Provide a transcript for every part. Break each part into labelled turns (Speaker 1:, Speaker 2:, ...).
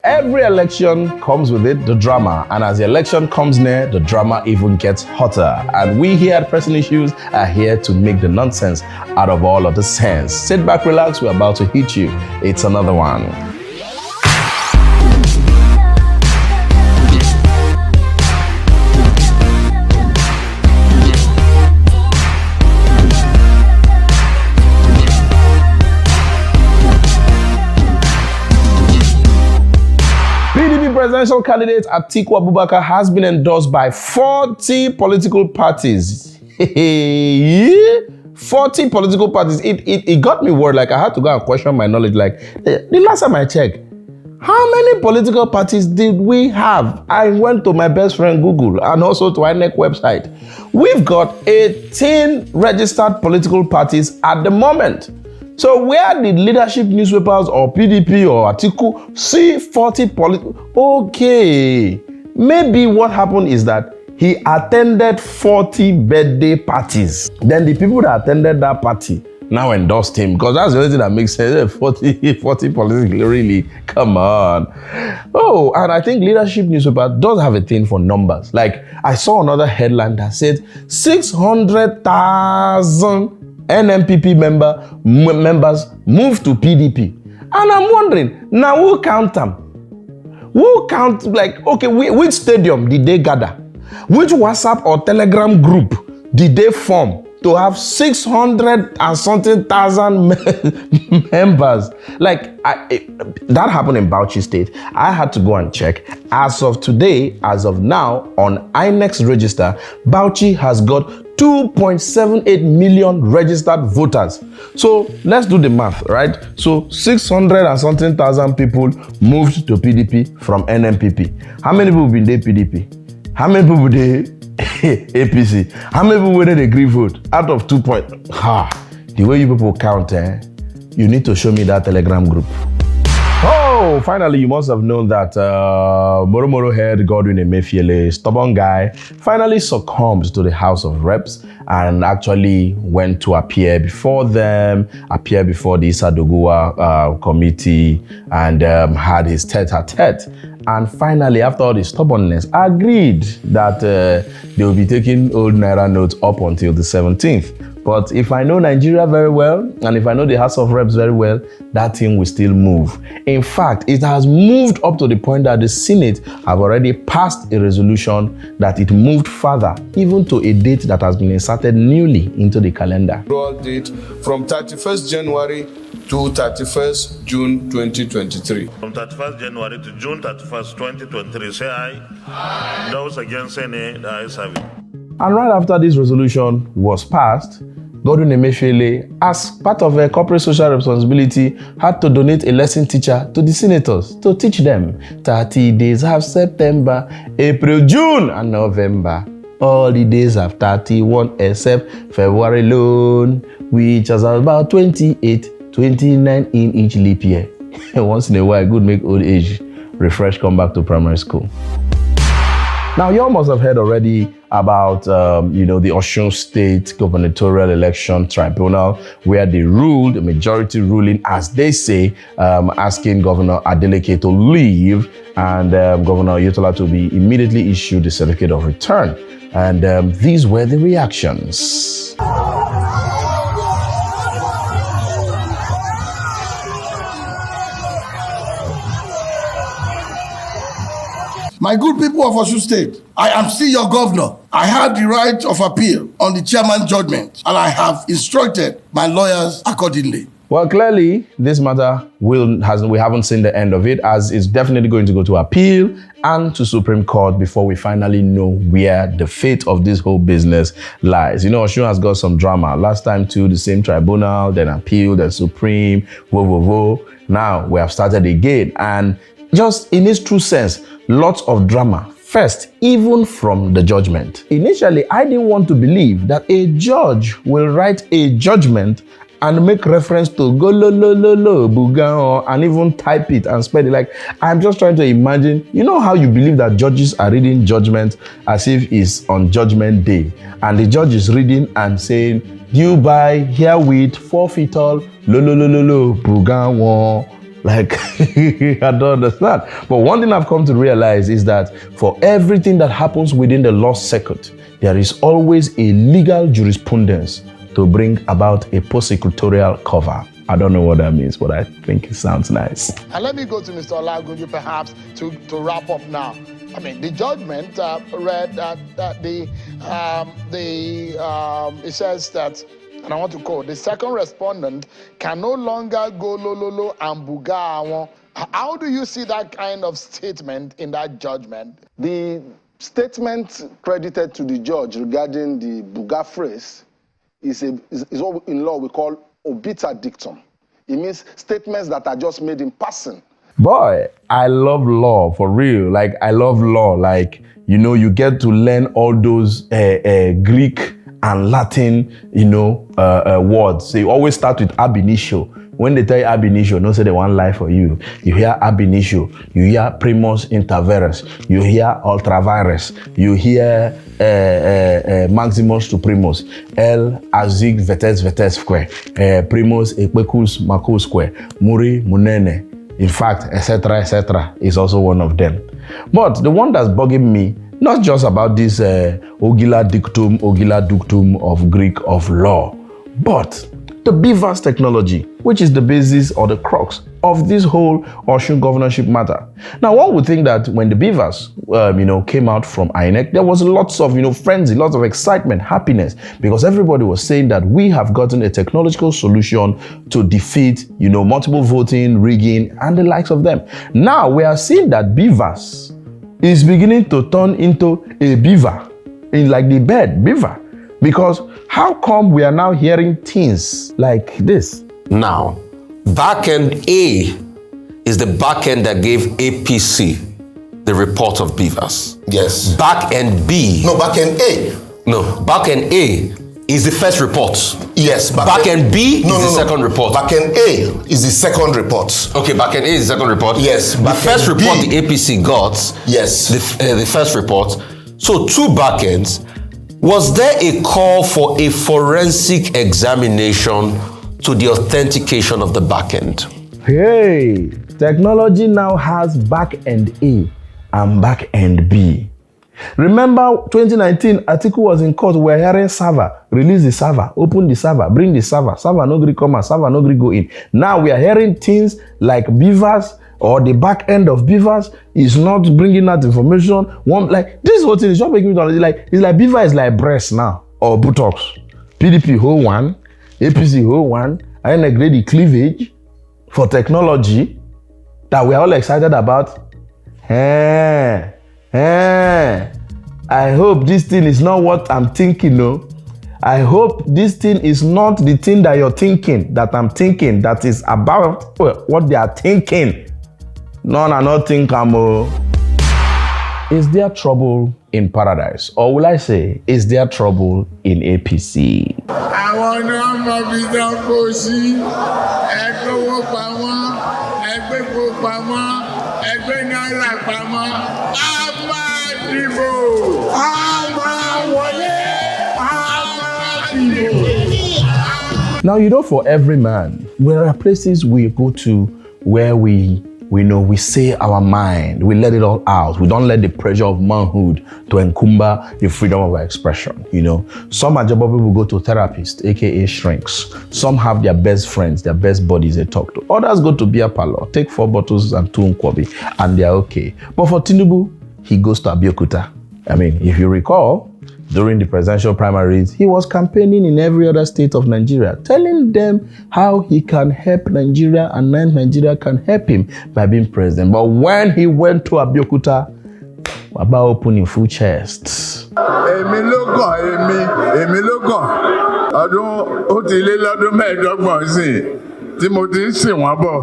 Speaker 1: Every election comes with it, the drama, and as the election comes near, the drama even gets hotter. And we here at Pressing Issues are here to make the nonsense out of all of the sense. Sit back, relax, we're about to hit you. It's another one. Presidential candidate Atiku Abubakar has been endorsed by 40 political parties. 40 political parties. It got me worried. Like I had to go and question my knowledge. Like the last time I checked, how many political parties did we have? I went to my best friend Google and also to INEC website. We've got 18 registered political parties at the moment. So where did leadership newspapers or PDP or Atiku see 40 political? Okay, maybe what happened is that he attended 40 birthday parties. Then the people that attended that party now endorsed him because that's the only thing that makes sense. 40 politics, really, come on. Oh, and I think leadership newspaper does have a thing for numbers. Like I saw another headline that said 600,000 NMPP members moved to PDP. And I'm wondering, now who count them? Who count, like, okay, which stadium did they gather? Which WhatsApp or Telegram group did they form to have 600 and something thousand members? Like, that happened in Bauchi State. I had to go and check. As of today, as of now, on INEC's register, Bauchi has got 2.78 million registered voters. So let's do the math, right? So 600 and something thousand people moved to PDP from NMPP. How many people been there PDP? How many people they APC? How many people did they agree vote? Out of 2 point, the way you people count, you need to show me that Telegram group. Oh, finally, you must have known that Moro head Godwin Emefiele, stubborn guy, finally succumbed to the House of Reps and actually went to appear before them, appear before the Issa Doguwa committee and had his tete-a-tete. And finally, after all the stubbornness, agreed that they will be taking old Naira notes up until the 17th. But if I know Nigeria very well, and if I know the House of Reps very well, that thing will still move. In fact, it has moved up to the point that the Senate have already passed a resolution that it moved further, even to a date that has been inserted newly into the calendar.
Speaker 2: Date from 31st January to 31st June 2023.
Speaker 3: From 31st January to June 31st, 2023. Say aye. Aye. Those against say nay, the ayes have it.
Speaker 1: And right after this resolution was passed, Godwin Emefiele, as part of a corporate social responsibility, had to donate a lesson teacher to the senators to teach them 30 days of September, April, June, and November. All the days of 31 except February alone, which is about 28, 29 in each leap year. Once in a while, good make old age refresh, come back to primary school. Now, you all must have heard already about, the Osun State Gubernatorial Election Tribunal, where they ruled, a majority ruling, as they say, asking Governor Adeleke to leave and Governor Oyetola to be immediately issued the certificate of return. And these were the reactions.
Speaker 4: My good people of Osun State, I am still your governor. I have the right of appeal on the chairman's judgment, and I have instructed my lawyers accordingly.
Speaker 1: Well, clearly, this matter we haven't seen the end of it, as it's definitely going to go to appeal and to Supreme Court before we finally know where the fate of this whole business lies. You know, Osun has got some drama. Last time too, the same tribunal, then appeal, then Supreme, Now we have started again, and just in its true sense, lots of drama. First, even from the judgment. Initially, I didn't want to believe that a judge will write a judgment and make reference to go lo lo lo lo buga and even type it and spell it. Like, I'm just trying to imagine, you know how you believe that judges are reading judgment as if it's on judgment day, and the judge is reading and saying, due by herewith forfeital lo lo lo lo lo buga Like, I don't understand. But one thing I've come to realize is that for everything that happens within the law circuit, there is always a legal jurisprudence to bring about a prosecutorial cover. I don't know what that means, but I think it sounds nice.
Speaker 5: And let me go to Mr. Olagunju perhaps to wrap up now. I mean, the judgment read that it says that, and I want to quote, the second respondent can no longer go lololo and buga. How do you see that kind of statement in that judgment?
Speaker 6: The statement credited to the judge regarding the buga phrase is what in law we call obiter dictum. It means statements that are just made in passing.
Speaker 1: Boy, I love law, for real. Like, I love law. Like, you know, you get to learn all those Greek and Latin, words. They always start with ab initio. When they tell you ab initio, don't say they want lie for you. You hear ab initio, you hear primus inter vires, you hear ultra vires, you hear maximus to primus, L azig vetes square, primus equicus macus square, muri munene. In fact, etc., is also one of them. But the one that's bugging me, not just about this ogila ductum of Greek of law, but the BVAS technology, which is the basis or the crux of this whole Osun governorship matter. Now, one would think that when the BVAS, came out from INEC, there was lots of, frenzy, lots of excitement, happiness, because everybody was saying that we have gotten a technological solution to defeat, multiple voting, rigging, and the likes of them. Now, we are seeing that BVAS is beginning to turn into a beaver, in like the bed, beaver. Because how come we are now hearing things like this?
Speaker 7: Now, backend A is the backend that gave APC the report of beavers.
Speaker 8: Yes.
Speaker 7: Backend B.
Speaker 8: No, backend A.
Speaker 7: No, backend A is the first report.
Speaker 8: Yes.
Speaker 7: Backend B is the second report.
Speaker 8: Backend A is the second report.
Speaker 7: Okay, backend A is the second report.
Speaker 8: Yes.
Speaker 7: The first report the APC got.
Speaker 8: Yes.
Speaker 7: The first report. So 2 backends. Was there a call for a forensic examination to the authentication of the backend?
Speaker 1: Hey, technology now has backend A and backend B. Remember 2019, Atiku was in court, we're hearing server, release the server, open the server, bring the server no agree come out, server no agree go in. Now we are hearing things like beavers or the back end of beavers is not bringing that information. This whole thing is not making me it's like beaver is like breast now or buttocks. PDP whole one, APC whole one, and a grade cleavage for technology that we are all excited about. I hope this thing is not what I'm thinking, no. I hope this thing is not the thing that you're thinking, that I'm thinking, that is about what they are thinking. No, I not think Is there trouble in paradise? Or will I say, is there trouble in APC?
Speaker 5: Àwọn náà mọ̀ bí tán kó sí, ẹgbẹ́wó pamọ́, ẹgbẹ́gbó pamọ́, ẹgbẹ́ náírà pamọ́, a máa dìbò, a máa wọlé, a máa dìbò.
Speaker 1: Now, for every man, there are places we go to where we say our mind, we let it all out. We don't let the pressure of manhood to encumber the freedom of our expression. Some Ajabo people go to therapists, aka shrinks. Some have their best friends, their best buddies they talk to. Others go to beer parlor, take 4 bottles and 2 nkwobi, and they're okay. But for Tinubu, he goes to Abeokuta. I mean, if you recall, during the presidential primaries, he was campaigning in every other state of Nigeria, telling them how he can help Nigeria and Nigeria can help him by being president. But when he went to Abeokuta, Baba opened in full chest.
Speaker 9: Èmi ló kàn. Ọdún ó ti lé lọ́dún mẹ́ẹ̀ẹ́dọ́gbọ̀n sí tí mo ti ń sìn wọ́n bọ̀.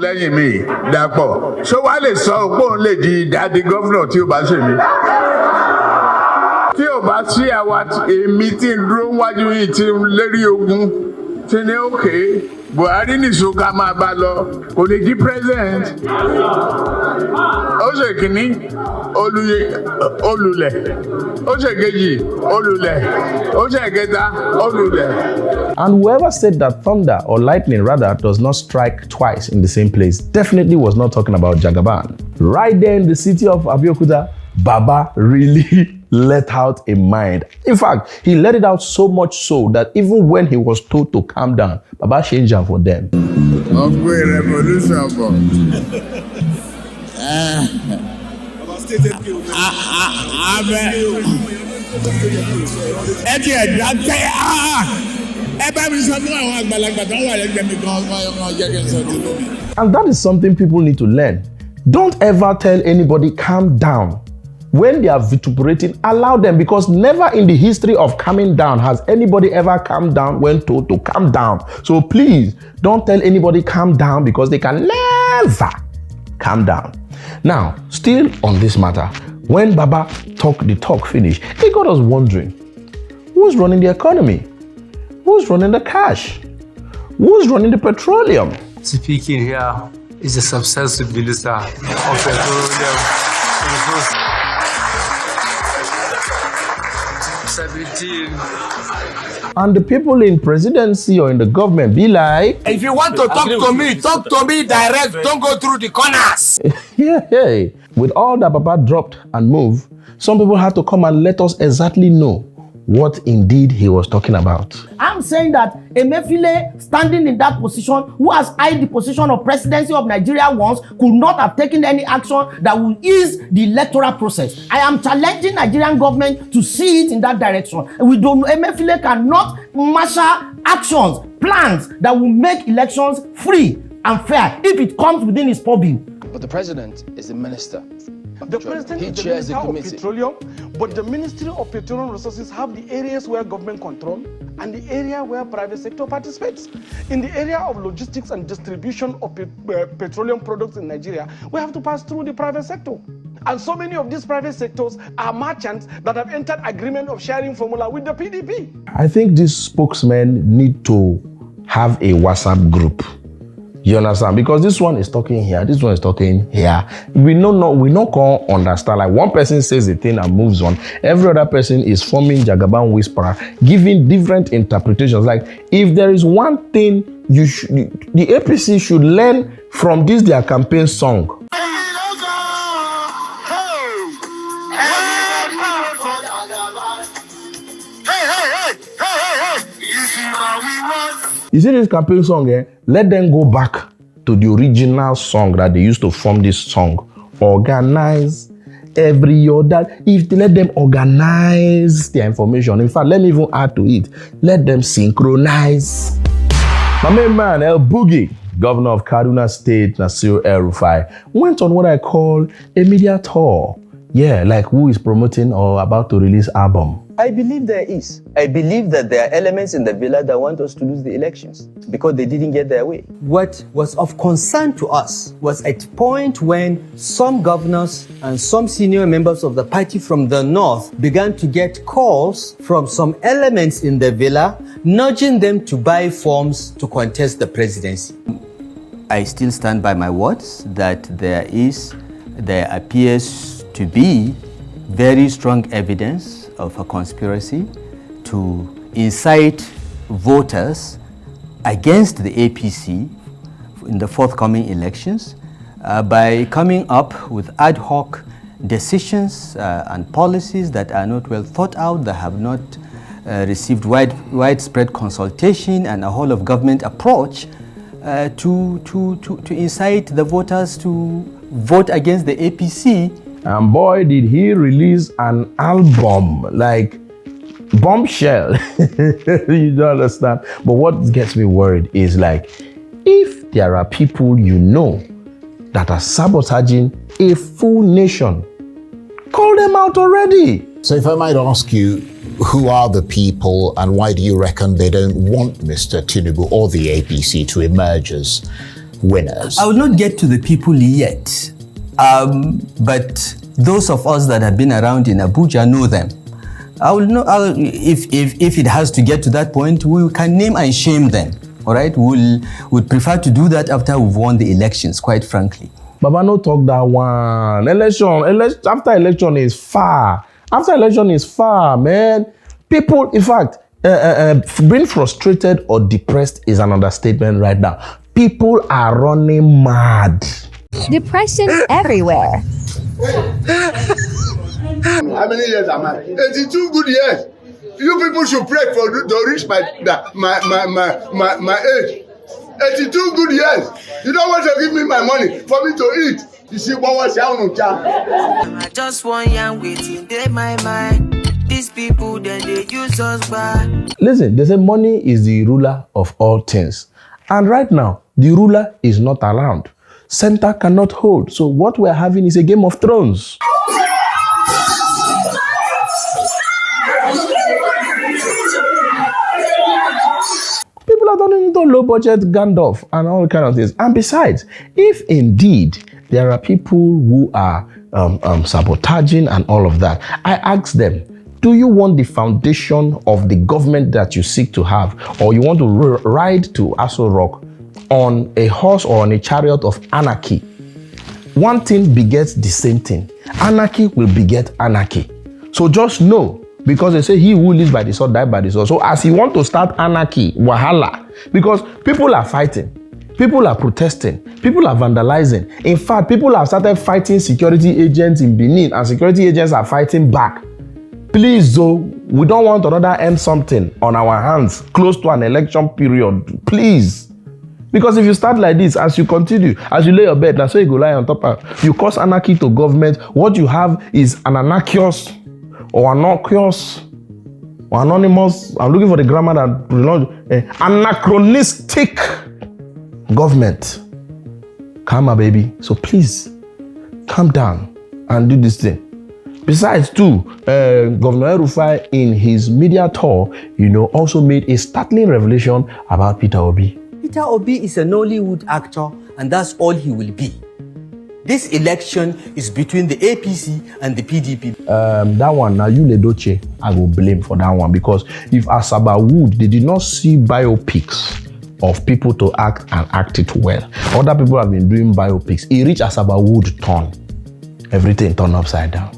Speaker 9: Lẹ́yìn mi Dàpọ̀ ṣó wá lè sọ pé òun lè di ìdádì gọ́fúnà tí ó bá ṣe mí. Tí ò bá sí àwa èmi tí ń dúró wájú yìí tí ń lérí ogun ti ní òkè Buhari nìṣó ká máa bá lọ kò lè jí president. Ó ṣe kìíní olùlẹ̀, ó ṣe kejì olùlẹ̀, ó ṣe kẹta olùlẹ̀.
Speaker 1: And whoever said that thunder or lightning rather does not strike twice in the same place definitely was not talking about Jagaban. Right there in the city of Abeokuta, Baba really let out a mind. In fact, he let it out so much so that even when he was told to calm down, Baba changed him for them.
Speaker 9: Ọgbẹ́ revolution bọ̀.
Speaker 1: And that is something people need to learn. Don't ever tell anybody calm down. When they are vituperating, allow them, because never in the history of calming down has anybody ever calmed down when told to calm down. So please don't tell anybody calm down, because they can never calm down. Now, still on this matter, when Baba talked the talk finish, it got us wondering, who's running the economy? Who's running the cash? Who's running the petroleum?
Speaker 10: Speaking here is a substantive minister of petroleum. 17.
Speaker 1: And the people in presidency or in the government be like,
Speaker 8: If you want to talk to me direct. Don't go through the corners.
Speaker 1: yeah. With all that Baba dropped and moved, some people had to come and let us exactly know what indeed he was talking about.
Speaker 11: I'm saying that Emefiele, standing in that position, who has eyed the position of presidency of Nigeria once, could not have taken any action that will ease the electoral process. I am challenging Nigerian government to see it in that direction. Emefiele cannot marshal actions, plans that will make elections free and fair if it comes within his purview.
Speaker 12: But the president is the minister.
Speaker 13: The president is the minister of petroleum, but the Ministry of Petroleum Resources have the areas where government control and the area where private sector participates. In the area of logistics and distribution of petroleum products in Nigeria, we have to pass through the private sector. And so many of these private sectors are merchants that have entered agreement of sharing formula with the PDP.
Speaker 1: I think these spokesmen need to have a WhatsApp group. You understand? Because this one is talking here, this one is talking here. We not gonna understand. Like, one person says a thing and moves on. Every other person is forming Jagaban whisperer, giving different interpretations. Like, if there is one thing the APC should learn from this their campaign song. You see this campaign song, let them go back to the original song that they used to form this song. Organize every other. If they let them organize their information, in fact, let me even add to it, let them synchronize. My main man, El Boogie, governor of Kaduna State, Nasir El-Rufai, went on what I call a media tour. Yeah, like who is promoting or about to release album.
Speaker 14: I believe there is. I believe that there are elements in the villa that want us to lose the elections because they didn't get their way. What was of concern to us was at a point when some governors and some senior members of the party from the north began to get calls from some elements in the villa, nudging them to buy forms to contest the presidency. I still stand by my words that there appears to be very strong evidence of a conspiracy to incite voters against the APC in the forthcoming elections by coming up with ad hoc decisions and policies that are not well thought out, that have not received widespread consultation and a whole of government approach to incite the voters to vote against the APC.
Speaker 1: And boy, did he release an album like bombshell. You don't understand. But what gets me worried is, like, if there are people you know that are sabotaging a full nation, call them out already.
Speaker 15: So if I might ask you, who are the people and why do you reckon they don't want Mr. Tinubu or the APC to emerge as winners?
Speaker 14: I will not get to the people yet. But those of us that have been around in Abuja know them. I will know if it has to get to that point, we can name and shame them. All right, would prefer to do that after we've won the elections, quite frankly.
Speaker 1: Baba, no talk that one. After election is far. After election is far, man. People, in fact, being frustrated or depressed is an understatement right now. People are running mad.
Speaker 16: Depression everywhere.
Speaker 9: How many years am I? 82 good years. You people should pray to reach my age. 82 good years. You don't want to give me my money for me to eat. You see what was down.
Speaker 17: I just want young waiting in my mind. These people then they use us bad.
Speaker 1: Listen, they say money is the ruler of all things. And right now, the ruler is not around. Center cannot hold. So what we're having is a Game of Thrones. People are turning into low budget Gandalf and all kind of things. And besides, if indeed there are people who are sabotaging and all of that, I ask them, do you want the foundation of the government that you seek to have, or you want to ride to Aso Rock on a horse or on a chariot of anarchy? One thing begets the same thing. Anarchy will beget anarchy. So just know, because they say he who lives by the sword dies by the sword. So as you want to start anarchy, wahala, because people are fighting, people are protesting, people are vandalizing. In fact, people have started fighting security agents in Benin, and security agents are fighting back. Please, though, we don't want to rather end something on our hands close to an election period. Please. Because if you start like this, as you continue, as you lay your bed, that's why you go lie on top of, you cause anarchy to government. What you have is an anarchous or anarchous or anonymous. I'm looking for the grammar that anachronistic government. Calm, my baby. So please, calm down and do this thing. Besides, too, Governor Rufai in his media tour, also made a startling revelation about Peter Obi.
Speaker 14: Peter Obi is a Nollywood actor, and that's all he will be. This election is between the APC and the PDP.
Speaker 1: That one, now you Ledoche, I will blame for that one, because if Asaba Wood, they did not see biopics of people to act and act it well. Other people have been doing biopics. He reached Asaba Wood turn. Everything turned upside down.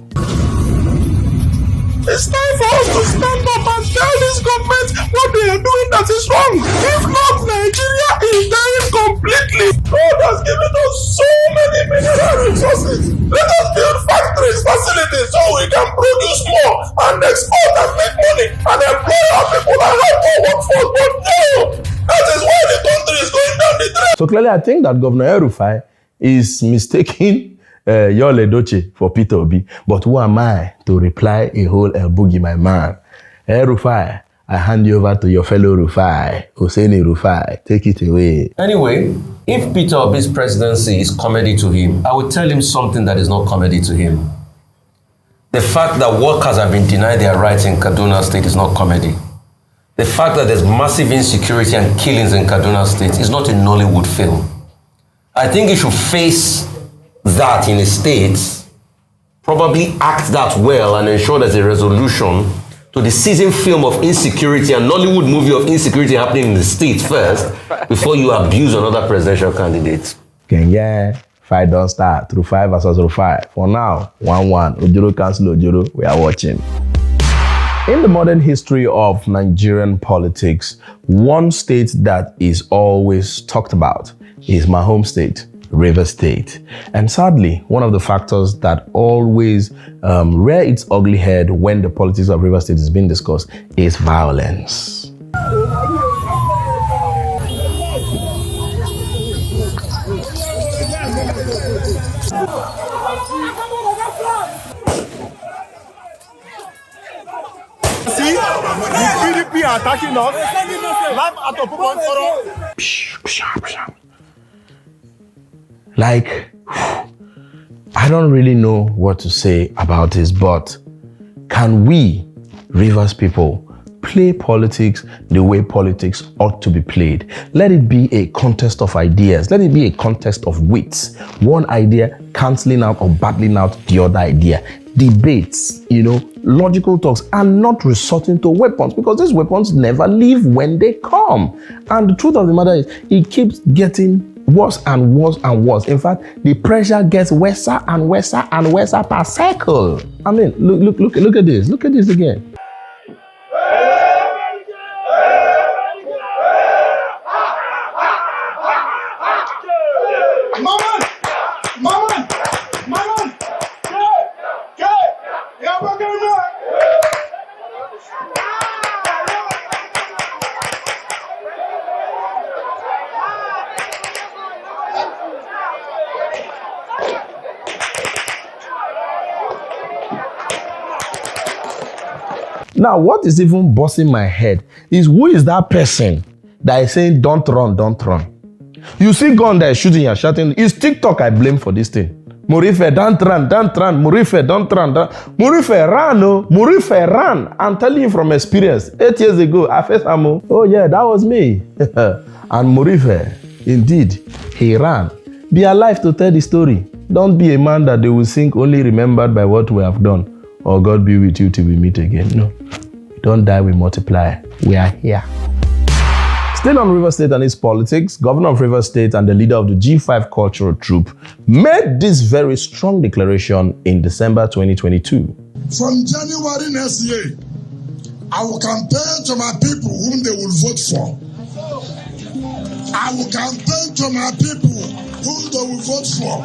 Speaker 8: It's time for us to stand up and tell this government what they are doing that is wrong. If not, Nigeria is dying completely. God has given us so many mineral resources. Let us build factories, facilities, so we can produce more and export and make money and employ our people and help our workforce. But no, that is why the country is going down the drain.
Speaker 1: So clearly, I think that Governor Rufai is mistaking Yole Doche for Peter Obi. But who am I to reply a whole boogie, my man? Rufai, I hand you over to your fellow Rufai, Hosseini Rufai. Take it away.
Speaker 7: Anyway, if Peter Obi's presidency is comedy to him, I would tell him something that is not comedy to him. The fact that workers have been denied their rights in Kaduna State is not comedy. The fact that there's massive insecurity and killings in Kaduna State is not a Nollywood film. I think he should face that in his state, probably act that well and ensure there's a resolution to the season film of insecurity and Nollywood movie of insecurity happening in the state first before you abuse another presidential candidate.
Speaker 1: Kenya, fight don't start through 5 versus 5. For now, 1-1. Ojoro cancel Ojoro. We are watching. In the modern history of Nigerian politics, one state that is always talked about is my home state, Rivers State. And sadly, one of the factors that always rear its ugly head when the politics of Rivers State is being discussed is violence.
Speaker 8: See, the PDP are attacking us. Live out of
Speaker 1: Like, I don't really know what to say about this, but can we, Rivers people, play politics the way politics ought to be played? Let it be a contest of ideas. Let it be a contest of wits. One idea cancelling out or battling out the other idea. debates, logical talks, and not resorting to weapons, because these weapons never leave when they come. And the truth of the matter is, it keeps getting worse and worse and worse. In fact, the pressure gets worse and worse and worse per cycle. I mean, look at this. Look at this again. Now, what is even busting my head is, who is that person that is saying, don't run, don't run? You see gun that is shooting and shouting. It's TikTok I blame for this thing. Murife, don't run, don't run. Murife, don't run. Murife, run, oh. Murife, run. I'm telling you from experience. 8 years ago, I faced Amo. Oh yeah, that was me. And Murife, indeed, he ran. Be alive to tell the story. Don't be a man that they will think only remembered by what we have done. Or God be with you till we meet again. No. Don't die, we multiply. We are here. Still on Rivers State and its politics, Governor of Rivers State and the leader of the G5 cultural troupe made this very strong declaration in December 2022.
Speaker 8: From January next year, I will campaign to my people whom they will vote for. I will campaign to my people whom they will vote for.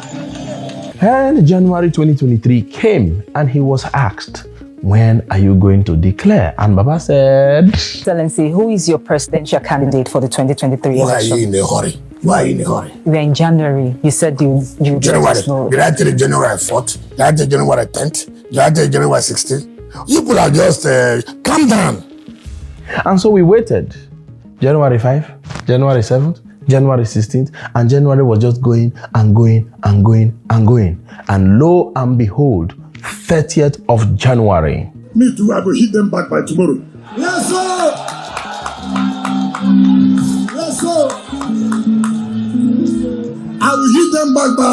Speaker 1: And January 2023 came and he was asked, when are you going to declare? And Baba said,
Speaker 18: Excellency, who is your presidential candidate for the 2023 election?
Speaker 8: Why are you in a hurry? Why are you in a hurry?
Speaker 18: We are in January. You said you
Speaker 8: January. Did I tell you January 4th? Did I tell you January 10th? Did I tell you January 16th? You people are just, calm down.
Speaker 1: And so we waited. January 5, January 7th, January 16th, and January was just going and going and going and going. And lo and behold, 30th of January.
Speaker 8: Me too, I will hit them back by tomorrow. Yes, sir! Yes, sir! I will hit them back by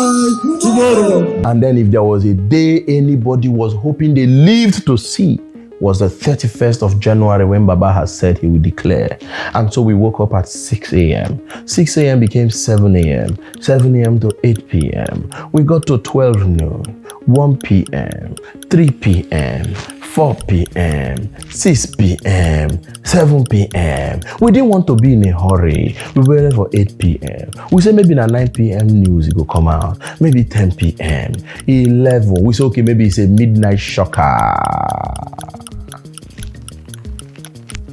Speaker 8: tomorrow.
Speaker 1: And then if there was a day anybody was hoping they lived to see, was the 31st of January, when Baba has said he will declare. And so we woke up at 6 a.m. 6 a.m. became 7 a.m. 7 a.m. to 8 p.m. We got to 12 noon, 1 p.m., 3 p.m., 4 p.m., 6 p.m., 7 p.m. We didn't want to be in a hurry. We waited for 8 p.m. We said maybe at 9 p.m. news it will come out. Maybe 10 p.m., 11. We said, okay, maybe it's a midnight shocker.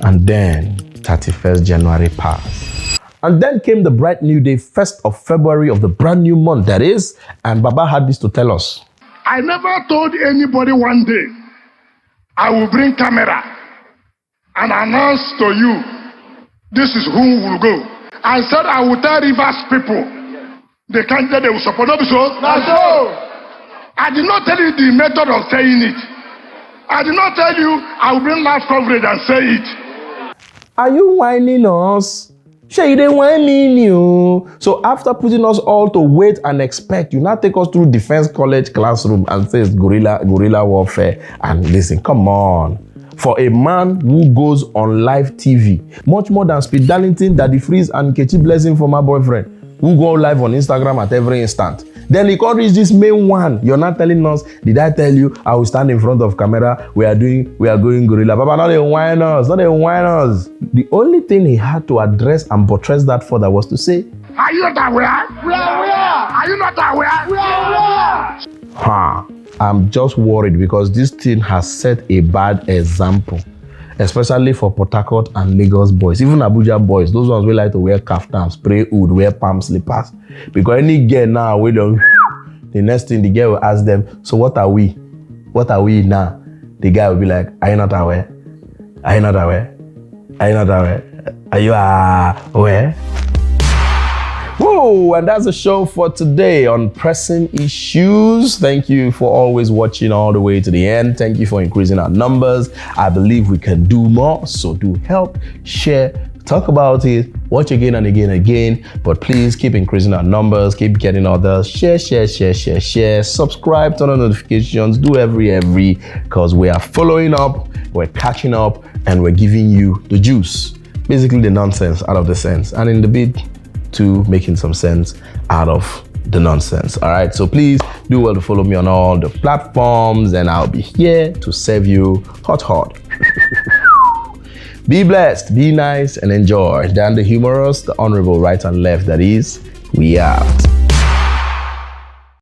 Speaker 1: And then 31st January passed. And then came the bright new day, 1st of February of the brand new month, that is. And Baba had this to tell us.
Speaker 8: I never told anybody one day I will bring camera and announce to you this is who will go. I said I will tell Rivers people the candidate they will support. No, I did not tell you the method of saying it. I did not tell you I will bring live coverage and say it.
Speaker 1: Are you whining us? Sure, you didn't whine me, you. So after putting us all to wait and expect, you now take us through defense college classroom and says guerrilla warfare. And listen, come on. For a man who goes on live TV, much more than Speed Darlington, Daddy Freeze, and Kechi Blessing for my boyfriend, who go live on Instagram at every instant. Then he can't reach this main one. You're not telling us, did I tell you I will stand in front of camera? We are going gorilla. Papa, not a whiners, not a whiners. The only thing he had to address and buttress that further was to say,
Speaker 8: are you not aware? We are aware. Are you not aware? We are aware.
Speaker 1: I'm just worried because this thing has set a bad example, especially for Port Harcourt and Lagos boys, even Abuja boys. Those ones will like to wear kaftans, spray wood, wear palm slippers. Because any girl now, the next thing the girl will ask them, so what are we? What are we now? The guy will be like, are you not aware? Are you not aware? Are you not aware? Are you aware? Whoa, and that's the show for today on Pressing Issues. Thank you for always watching all the way to the end. Thank you for increasing our numbers. I believe we can do more, so do help, share, talk about it, watch again and again and again. But please keep increasing our numbers, keep getting others. Share, subscribe, turn on notifications, do every, because we are following up, we're catching up, and we're giving you the juice. Basically the nonsense out of the sense, and in the bid to making some sense out of the nonsense. All right, so please do well to follow me on all the platforms, and I'll be here to serve you hot. Be blessed, be nice, and enjoy. Dan the humorous, the honorable right and left, that is, we out.